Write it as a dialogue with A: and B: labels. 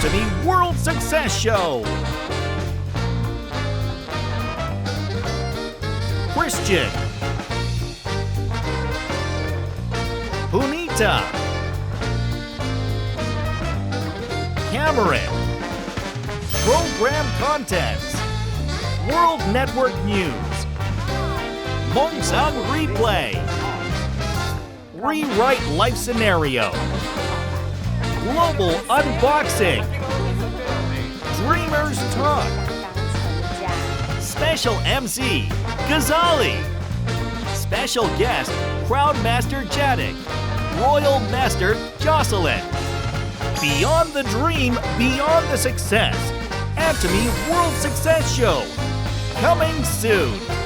A: Ch.Atomy World Success Show. Christian, Punita, Cameron, Program Contents, World Network News, Mongsound Replay, Rewrite Life Scenario, Global Unboxing, Dreamers Talk, Special MC, Ghazali, Special Guest, Crowdmaster Jadik, Royal Master Jocelyn. Beyond the dream, beyond the success. Ch.Atomy World Success Show. Coming soon.